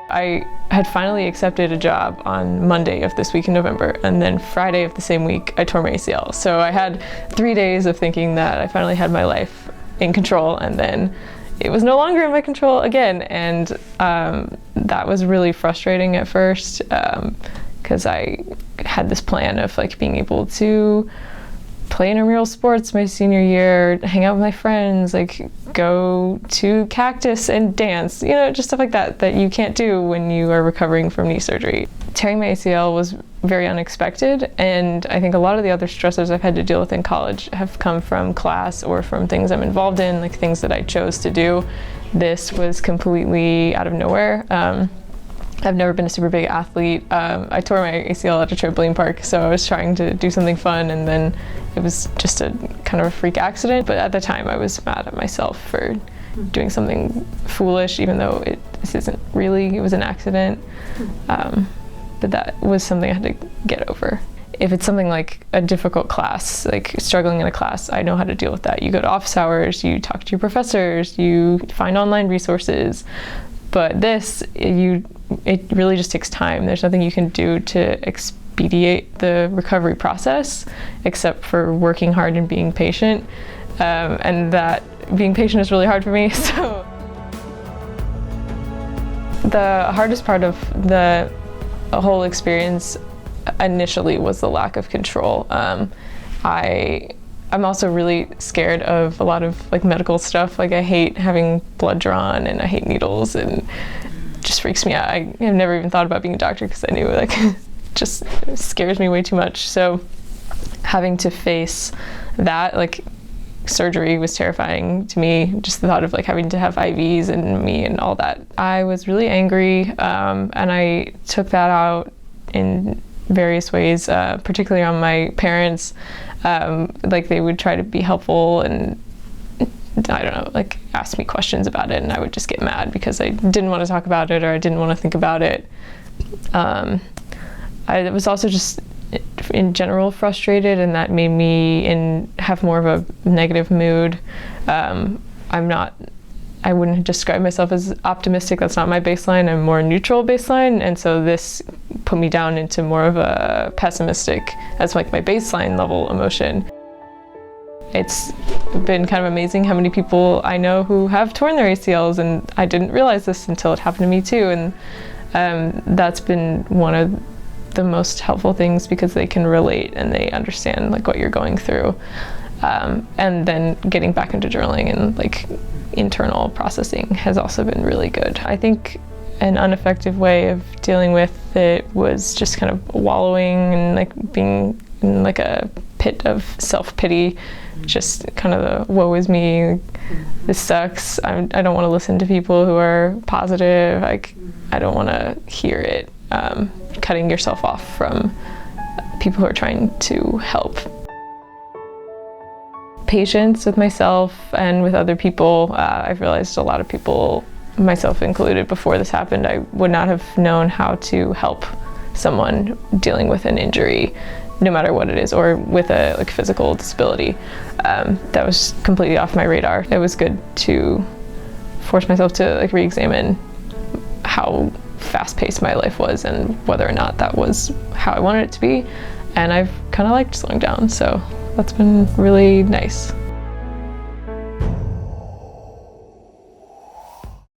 I had finally accepted a job on Monday of this week in November, and then Friday of the same week I tore my ACL. So I had 3 days of thinking that I finally had my life in control, and then it was no longer in my control again. And that was really frustrating at first, because I had this plan of like being able to play intramural sports my senior year, hang out with my friends, like go to Cactus and dance, you know, just stuff like that that you can't do when you are recovering from knee surgery. Tearing my ACL was very unexpected, and I think a lot of the other stressors I've had to deal with in college have come from class or from things I'm involved in, like things that I chose to do. This was completely out of nowhere. I've never been a super big athlete. I tore my ACL at a trampoline park, so I was trying to do something fun, and then it was just a kind of a freak accident. But at the time I was mad at myself for doing something foolish, even though this isn't really, it was an accident. But that was something I had to get over. If it's something like a difficult class, like struggling in a class, I know how to deal with that. You go to office hours, you talk to your professors, you find online resources. But this, it really just takes time. There's nothing you can do to expedite the recovery process except for working hard and being patient. And that being patient is really hard for me. So the hardest part of the whole experience initially was the lack of control. I'm also really scared of a lot of like medical stuff. Like I hate having blood drawn, and I hate needles, and it just freaks me out. I have never even thought about being a doctor because I knew like just scares me way too much. So having to face that, like surgery was terrifying to me. Just the thought of like having to have IVs in me and all that. I was really angry, and I took that out in various ways, particularly on my parents. Like they would try to be helpful and I don't know, like ask me questions about it, and I would just get mad because I didn't want to talk about it or I didn't want to think about it. I was also just in general frustrated, and that made me have more of a negative mood. I wouldn't describe myself as optimistic. That's not my baseline. I'm more neutral baseline, and so this put me down into more of a pessimistic as like my baseline level emotion. It's been kind of amazing how many people I know who have torn their ACLs, and I didn't realize this until it happened to me too. And that's been one of the most helpful things because they can relate and they understand like what you're going through. And then getting back into journaling and like internal processing has also been really good. I think an ineffective way of dealing with it was just kind of wallowing and like being in like a pit of self-pity, just kind of the woe is me, this sucks, I don't want to listen to people who are positive, like I don't want to hear it, cutting yourself off from people who are trying to help. Patience with myself and with other people. I've realized a lot of people, myself included, before this happened, I would not have known how to help someone dealing with an injury, no matter what it is, or with a like physical disability. That was completely off my radar. It was good to force myself to like re-examine how fast-paced my life was and whether or not that was how I wanted it to be. And I've kind of liked slowing down, so that's been really nice.